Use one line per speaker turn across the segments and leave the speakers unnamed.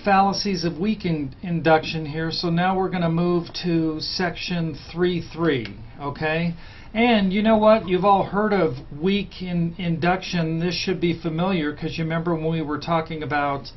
fallacies of weak induction here, so now we're going to move to section 3.3, okay? And you know what? You've all heard of weak induction. This should be familiar because you remember when we were talking about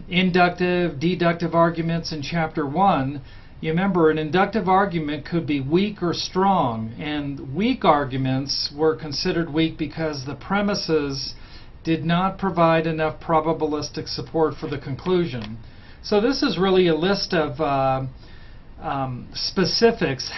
inductive, deductive arguments in Chapter 1. You remember an inductive argument could be weak or strong, and weak arguments were considered weak because the premises did not provide enough probabilistic support for the conclusion. So this is really a list of specifics,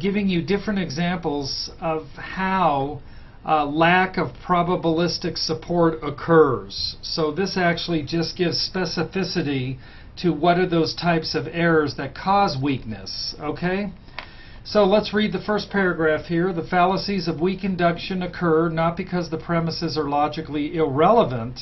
giving you different examples of how lack of probabilistic support occurs. So this actually just gives specificity to what are those types of errors that cause weakness, okay? So let's read the first paragraph here. The fallacies of weak induction occur not because the premises are logically irrelevant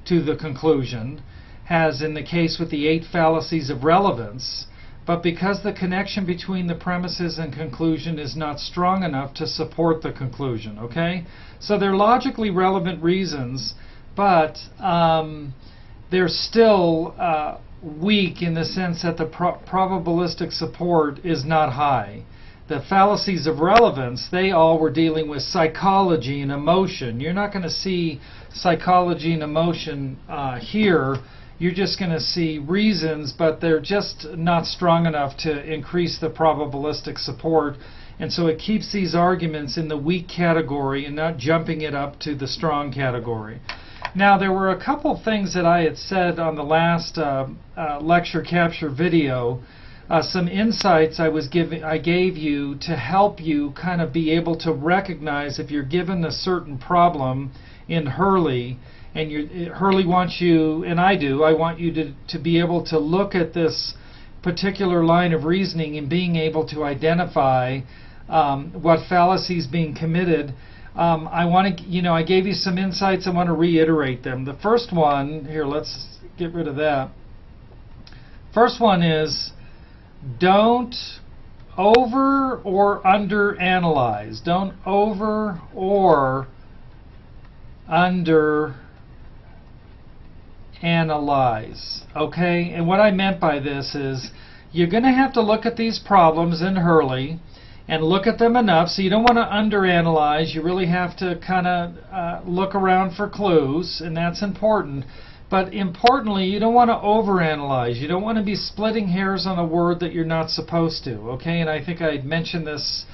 to the conclusion, as in the case with the 8 fallacies of relevance, but because the connection between the premises and conclusion is not strong enough to support the conclusion, okay? So they're logically relevant reasons, but they're still weak in the sense that the probabilistic support is not high. The fallacies of relevance, they all were dealing with psychology and emotion. You're not going to see psychology and emotion here. You're just going to see reasons, but they're just not strong enough to increase the probabilistic support. And so it keeps these arguments in the weak category and not jumping it up to the strong category. Now, there were a couple things that I had said on the last lecture capture video. Some insights I gave you to help you kind of be able to recognize if you're given a certain problem in Hurley, and Hurley wants you, and I want you to be able to look at this particular line of reasoning and being able to identify what fallacy is being committed. I gave you some insights. I want to reiterate them. The first one here, let's get rid of that. First one is, don't over or under analyze. Don't over or under analyze. Okay? And what I meant by this is you're going to have to look at these problems in Hurley and look at them enough. So you don't want to underanalyze. You really have to kind of look around for clues, and that's important. But importantly, you don't want to overanalyze. You don't want to be splitting hairs on a word that you're not supposed to. Okay, and I think I mentioned this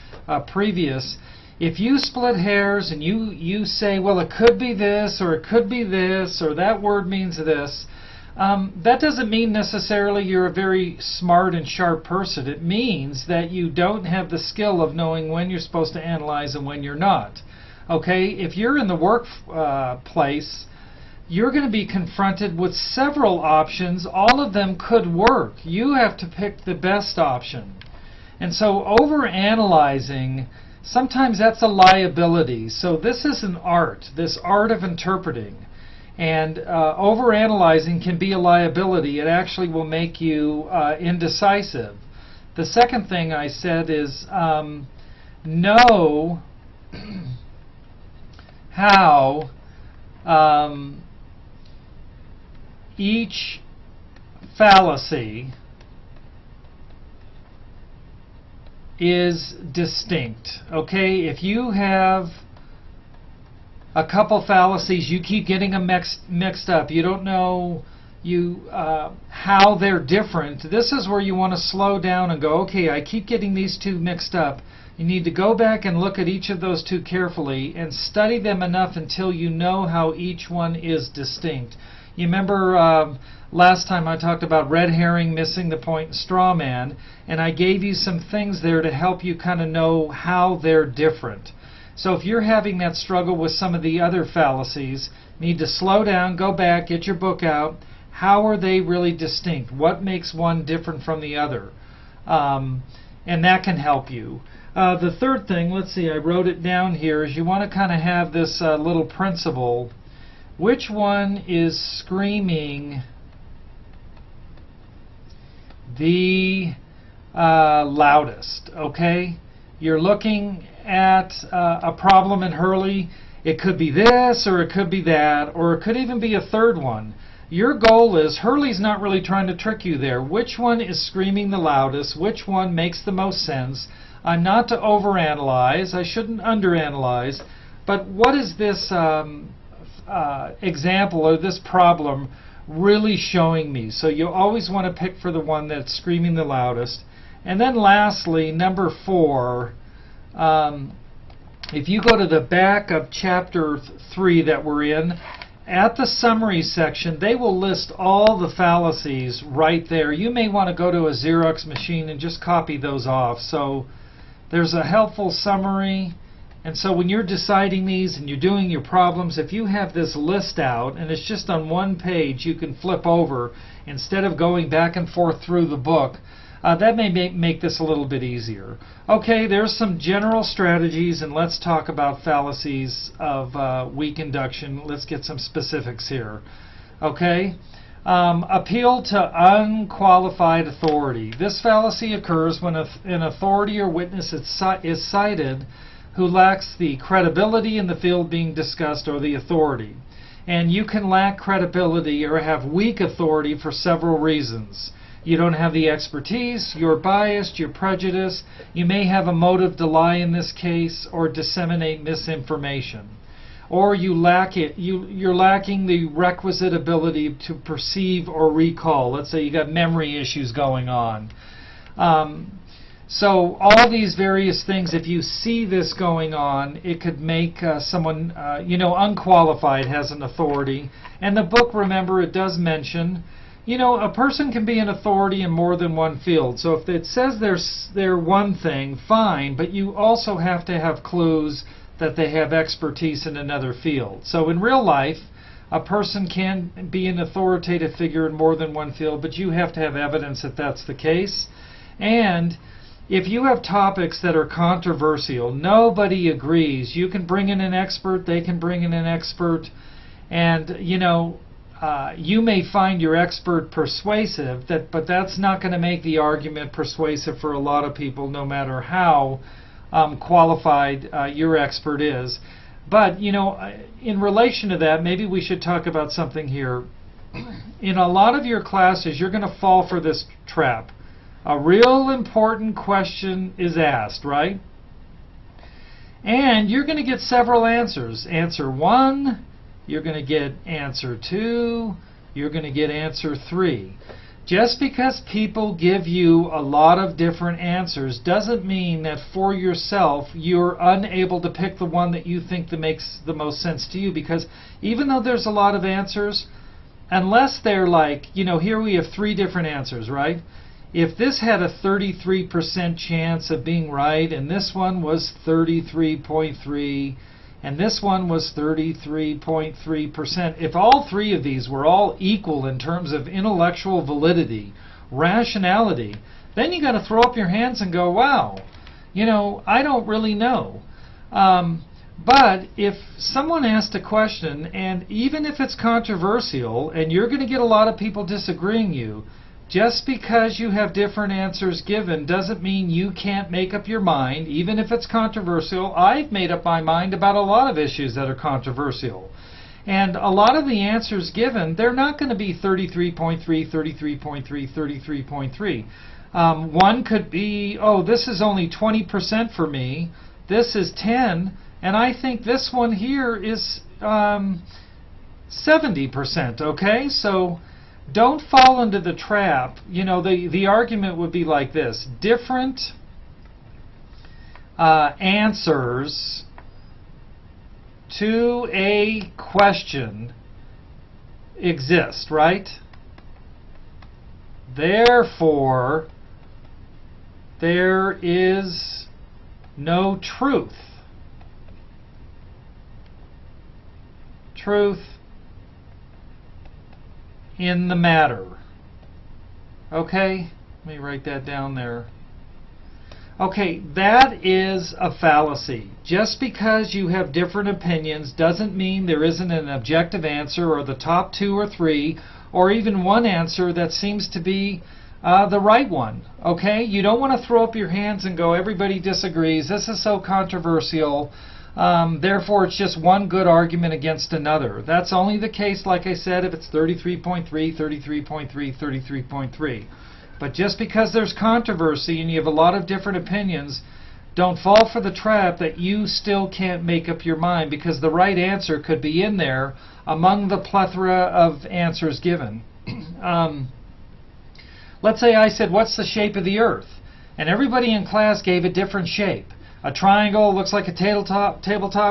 previous. If you split hairs and you say, well, it could be this, or it could be this, or that word means this, that doesn't mean necessarily you're a very smart and sharp person. It means that you don't have the skill of knowing when you're supposed to analyze and when you're not. Okay, if you're in the workplace, you're going to be confronted with several options. All of them could work. You have to pick the best option. And so overanalyzing, sometimes that's a liability. So this is an art, this art of interpreting. And overanalyzing can be a liability. It actually will make you indecisive. The second thing I said is know how each fallacy is distinct. Okay, if you have a couple fallacies, you keep getting them mixed up. You don't know how they're different. This is where you want to slow down and go, okay, I keep getting these two mixed up. You need to go back and look at each of those two carefully and study them enough until you know how each one is distinct. You remember last time I talked about red herring, missing the point, and straw man, and I gave you some things there to help you kind of know how they're different. So if you're having that struggle with some of the other fallacies, you need to slow down, go back, get your book out. How are they really distinct? What makes one different from the other? And that can help you. The third thing, let's see, I wrote it down here, is you want to kind of have this little principle. Which one is screaming the loudest? Okay? You're looking at a problem in Hurley. It could be this, or it could be that, or it could even be a third one. Your goal is, Hurley's not really trying to trick you there. Which one is screaming the loudest? Which one makes the most sense? Not to overanalyze. I shouldn't underanalyze. But what is this example or this problem really showing me? So you always want to pick for the one that's screaming the loudest. And then lastly, number 4, if you go to the back of chapter 3 that we're in, at the summary section, they will list all the fallacies right there. You may want to go to a Xerox machine and just copy those off. So there's a helpful summary. And so when you're deciding these and you're doing your problems, if you have this list out and it's just on one page, you can flip over instead of going back and forth through the book. That may make this a little bit easier. Okay, there's some general strategies, and let's talk about fallacies of weak induction. Let's get some specifics here. Okay, appeal to unqualified authority. This fallacy occurs when an authority or witness is cited who lacks the credibility in the field being discussed or the authority. And you can lack credibility or have weak authority for several reasons. You don't have the expertise, you're biased, you're prejudiced, you may have a motive to lie in this case or disseminate misinformation. Or you lack it, you're lacking the requisite ability to perceive or recall. Let's say you got memory issues going on. So all these various things, if you see this going on, it could make someone, unqualified has an authority. And the book, remember, it does mention, a person can be an authority in more than one field. So if it says they're one thing, fine, but you also have to have clues that they have expertise in another field. So in real life, a person can be an authoritative figure in more than one field, but you have to have evidence that that's the case. And if you have topics that are controversial, nobody agrees, you can bring in an expert, they can bring in an expert, and you may find your expert persuasive, but that's not going to make the argument persuasive for a lot of people, no matter how qualified your expert is. But, in relation to that, maybe we should talk about something here. In a lot of your classes, you're going to fall for this trap. A real important question is asked, right? And you're going to get several answers. Answer 1, you're going to get answer 2, you're going to get answer 3. Just because people give you a lot of different answers doesn't mean that for yourself you're unable to pick the one that you think that makes the most sense to you, because even though there's a lot of answers, unless they're like, here we have 3 different answers, right? If this had a 33% chance of being right, and this one was 33.3, and this one was 33.3%, if all 3 of these were all equal in terms of intellectual validity, rationality, then you got to throw up your hands and go, wow, I don't really know. But if someone asked a question, and even if it's controversial, and you're going to get a lot of people disagreeing you, just because you have different answers given doesn't mean you can't make up your mind, even if it's controversial. I've made up my mind about a lot of issues that are controversial. And a lot of the answers given, they're not going to be 33.3, 33.3, 33.3. One could be, this is only 20% for me, this is 10, and I think this one here is 70%, okay? So don't fall into the trap. The argument would be like this. Different answers to a question exist, right? Therefore, there is no truth. Truth in the matter. Okay, let me write that down there. Okay, that is a fallacy. Just because you have different opinions doesn't mean there isn't an objective answer, or the top 2 or 3, or even one answer that seems to be the right one. Okay, you don't want to throw up your hands and go, everybody disagrees, this is so controversial, Therefore, it's just one good argument against another. That's only the case, like I said, if it's 33.3, 33.3, 33.3. But just because there's controversy and you have a lot of different opinions, don't fall for the trap that you still can't make up your mind, because the right answer could be in there among the plethora of answers given. Let's say I said, what's the shape of the Earth? And everybody in class gave a different shape. A triangle looks like a tabletop,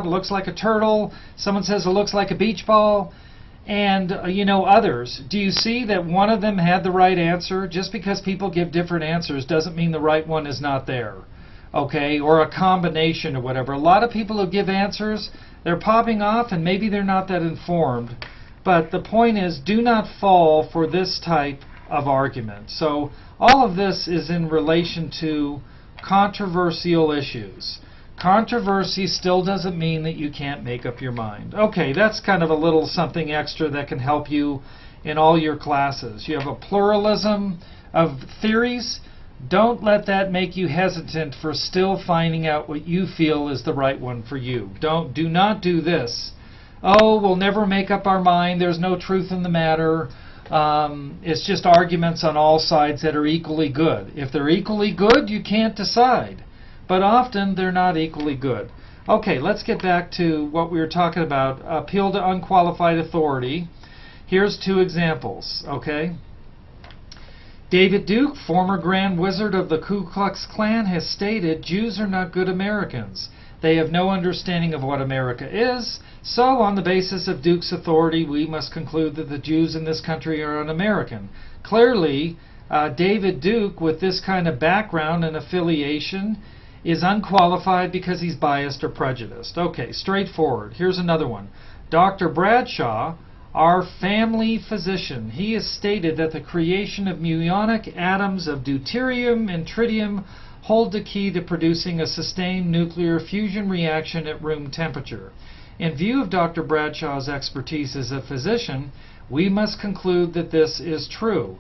it looks like a turtle. Someone says it looks like a beach ball. And, others. Do you see that one of them had the right answer? Just because people give different answers doesn't mean the right one is not there. Okay, or a combination or whatever. A lot of people who give answers, they're popping off and maybe they're not that informed. But the point is, do not fall for this type of argument. So all of this is in relation to controversial issues. Controversy still doesn't mean that you can't make up your mind. Okay, that's kind of a little something extra that can help you in all your classes. You have a pluralism of theories. Don't let that make you hesitant for still finding out what you feel is the right one for you. Do not do this. Oh, we'll never make up our mind. There's no truth in the matter. It's just arguments on all sides that are equally good. If they're equally good, you can't decide. But often they're not equally good. Okay, let's get back to what we were talking about. Appeal to unqualified authority. Here's two examples, okay? David Duke, former Grand Wizard of the Ku Klux Klan, has stated, Jews are not good Americans. They have no understanding of what America is. So, on the basis of Duke's authority, we must conclude that the Jews in this country are un-American. Clearly, David Duke, with this kind of background and affiliation, is unqualified because he's biased or prejudiced. Okay, straightforward. Here's another one. Dr. Bradshaw, our family physician, he has stated that the creation of muonic atoms of deuterium and tritium hold the key to producing a sustained nuclear fusion reaction at room temperature. In view of Dr. Bradshaw's expertise as a physician, we must conclude that this is true.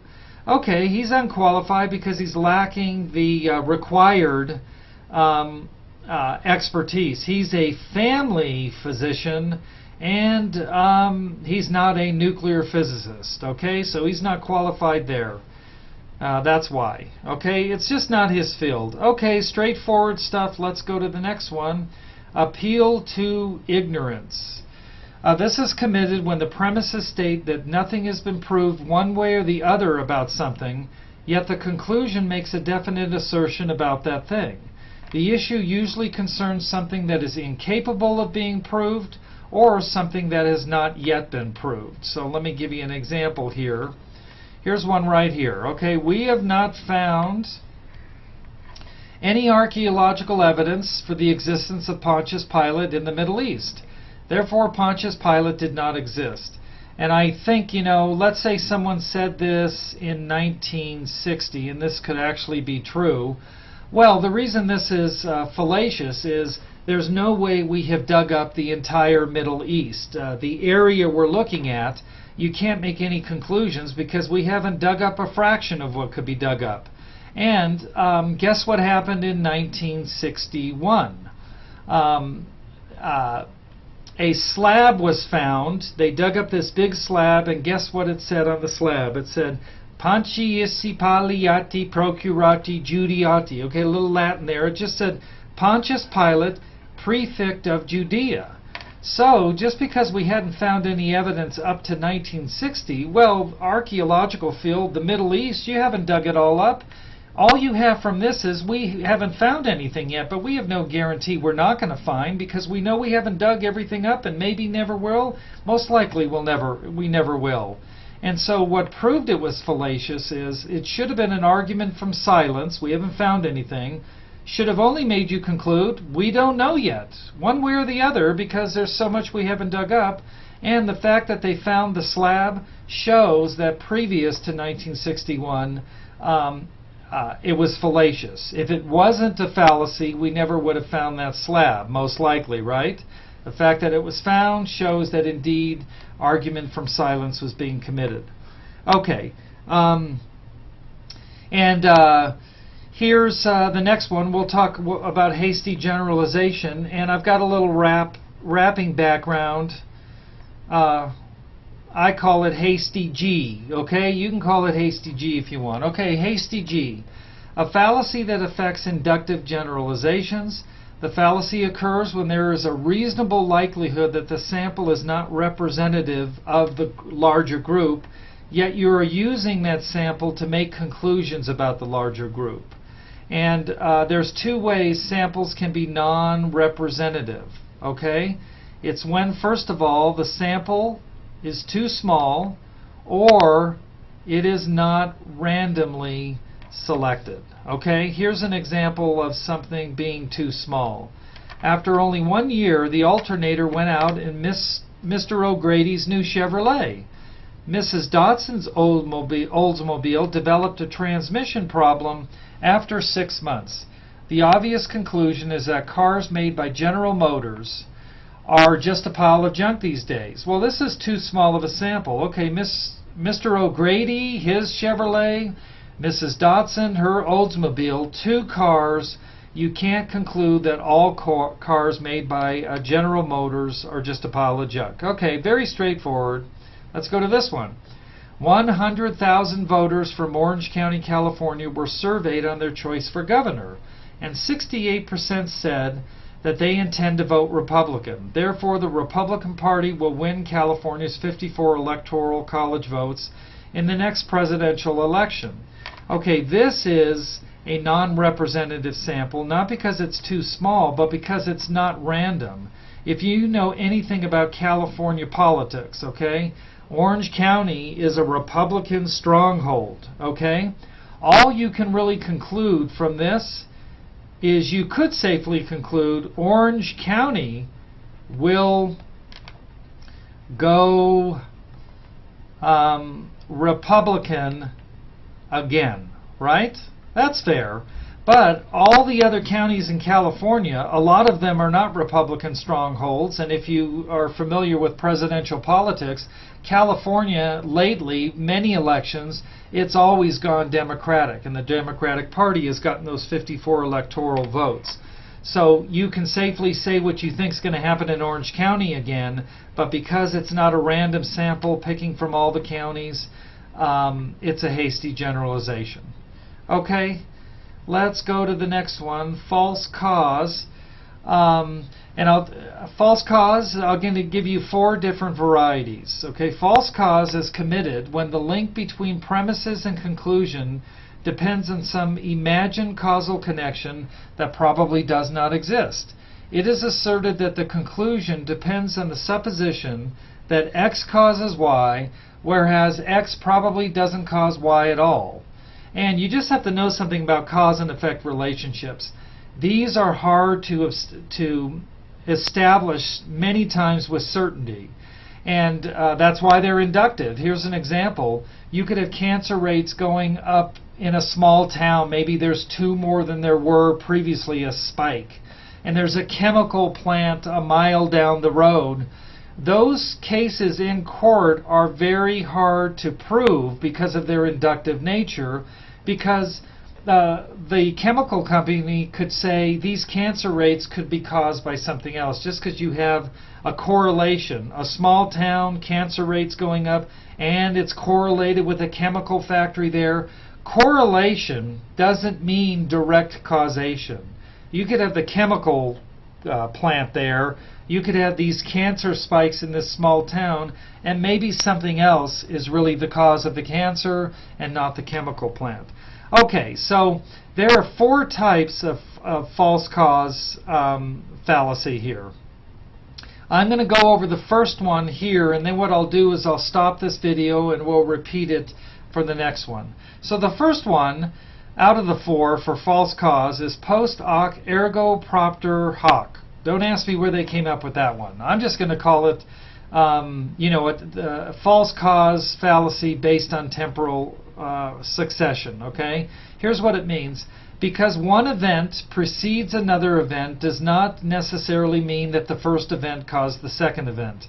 Okay, he's unqualified because he's lacking the required expertise. He's a family physician, and he's not a nuclear physicist. Okay, so he's not qualified there. That's why. Okay, it's just not his field. Okay, straightforward stuff. Let's go to the next one. Appeal to ignorance. This is committed when the premises state that nothing has been proved one way or the other about something, yet the conclusion makes a definite assertion about that thing. The issue usually concerns something that is incapable of being proved or something that has not yet been proved. So let me give you an example here. Here's one right here. Okay, we have not found any archaeological evidence for the existence of Pontius Pilate in the Middle East. Therefore, Pontius Pilate did not exist. And I think, let's say someone said this in 1960, and this could actually be true. Well, the reason this is fallacious is there's no way we have dug up the entire Middle East. The area we're looking at, you can't make any conclusions because we haven't dug up a fraction of what could be dug up. And guess what happened in 1961? A slab was found. They dug up this big slab, and guess what it said on the slab? It said, Pontius Pilati Procurati Judiati. Okay, a little Latin there. It just said Pontius Pilate, prefect of Judea. So, just because we hadn't found any evidence up to 1960, well, archaeological field, the Middle East, you haven't dug it all up. All you have from this is we haven't found anything yet, but we have no guarantee we're not going to find because we know we haven't dug everything up and maybe never will. Most likely we never will. And so what proved it was fallacious is it should have been an argument from silence. We haven't found anything. Should have only made you conclude we don't know yet, one way or the other, because there's so much we haven't dug up. And the fact that they found the slab shows that previous to 1961, it was fallacious. If it wasn't a fallacy, we never would have found that slab, most likely, right? The fact that it was found shows that indeed argument from silence was being committed. Okay. Here's the next one. We'll talk about hasty generalization, and I've got a little wrapping background. I call it hasty G, okay? You can call it hasty G if you want. Okay, hasty G. A fallacy that affects inductive generalizations. The fallacy occurs when there is a reasonable likelihood that the sample is not representative of the larger group, yet you are using that sample to make conclusions about the larger group. And there's two ways samples can be non-representative, okay? It's when, first of all, the sample is too small or it is not randomly selected. Okay, here's an example of something being too small. After only 1 year, the alternator went out in Mr. O'Grady's new Chevrolet. Mrs. Dotson's Oldsmobile developed a transmission problem after 6 months. The obvious conclusion is that cars made by General Motors are just a pile of junk these days. Well, this is too small of a sample. Okay, Mr. O'Grady, his Chevrolet, Mrs. Dotson, her Oldsmobile, 2 cars. You can't conclude that all cars made by General Motors are just a pile of junk. Okay, very straightforward. Let's go to this one. 100,000 voters from Orange County, California were surveyed on their choice for governor, and 68% said that they intend to vote Republican. Therefore, the Republican Party will win California's 54 electoral college votes in the next presidential election. Okay, this is a non-representative sample, not because it's too small, but because it's not random. If you know anything about California politics, okay, Orange County is a Republican stronghold, okay? All you can really conclude from this is you could safely conclude Orange County will go Republican again, right? That's fair. But all the other counties in California, a lot of them are not Republican strongholds, and if you are familiar with presidential politics, California lately, many elections, it's always gone Democratic, and the Democratic Party has gotten those 54 electoral votes. So you can safely say what you think is going to happen in Orange County again, but because it's not a random sample picking from all the counties, it's a hasty generalization. Okay, let's go to the next one, false cause. False cause, I'm going to give you 4 different varieties. Okay, false cause is committed when the link between premises and conclusion depends on some imagined causal connection that probably does not exist. It is asserted that the conclusion depends on the supposition that X causes Y, whereas X probably doesn't cause Y at all. And you just have to know something about cause and effect relationships. These are hard to establish many times with certainty, and that's why they're inductive. Here's an example. You could have cancer rates going up in a small town. Maybe there's 2 more than there were previously, a spike, and there's a chemical plant a mile down the road. Those cases in court are very hard to prove because of their inductive nature, because the chemical company could say these cancer rates could be caused by something else, just because you have a correlation. A small town, cancer rates going up, and it's correlated with a chemical factory there. Correlation doesn't mean direct causation. You could have the chemical plant there, you could have these cancer spikes in this small town, and maybe something else is really the cause of the cancer and not the chemical plant. Okay, so there are 4 types of false cause fallacy here. I'm going to go over the first one here, and then what I'll do is I'll stop this video and we'll repeat it for the next one. So the first one out of the 4 for false cause is post hoc ergo propter hoc. Don't ask me where they came up with that one. I'm just going to call it, false cause fallacy based on temporal succession. Okay? Here's what it means. Because one event precedes another event does not necessarily mean that the first event caused the second event.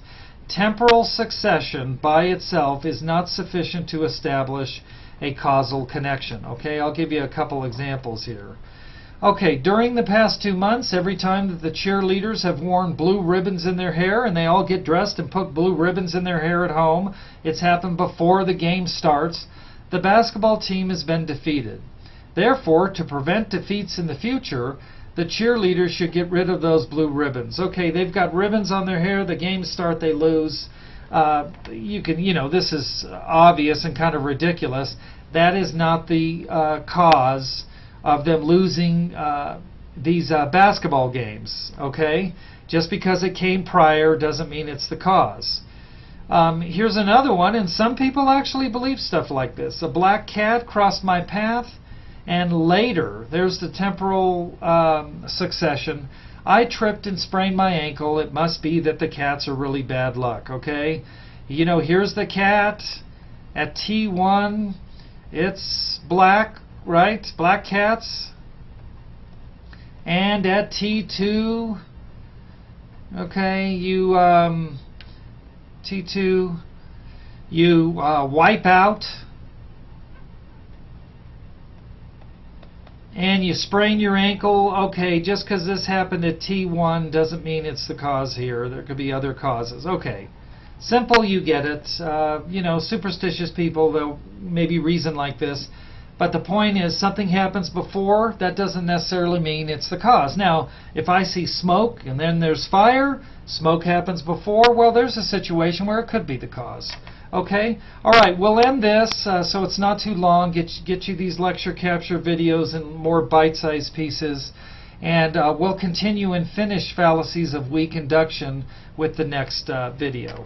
Temporal succession by itself is not sufficient to establish a causal connection. Okay, I'll give you a couple examples here. Okay, during the past 2 months, every time that the cheerleaders have worn blue ribbons in their hair, and they all get dressed and put blue ribbons in their hair at home, it's happened before the game starts, the basketball team has been defeated. Therefore, to prevent defeats in the future, the cheerleaders should get rid of those blue ribbons. Okay, they've got ribbons on their hair, the games start, they lose. This is obvious and kind of ridiculous. That is not the cause of them losing these basketball games, okay? Just because it came prior doesn't mean it's the cause. Here's another one, and some people actually believe stuff like this. A black cat crossed my path, and later, there's the temporal succession, I tripped and sprained my ankle. It must be that the cats are really bad luck, okay? Here's the cat at T1. It's black, right? Black cats. And at T2, okay, T2, you wipe out and you sprain your ankle. Okay, just because this happened at T1 doesn't mean it's the cause here. There could be other causes. Okay, simple, you get it. Superstitious people, they'll maybe reason like this. But the point is, something happens before, that doesn't necessarily mean it's the cause. Now, if I see smoke and then there's fire, smoke happens before, well, there's a situation where it could be the cause. Okay? All right, we'll end this so it's not too long. Get you these lecture capture videos in more bite-sized pieces. And we'll continue and finish fallacies of weak induction with the next video.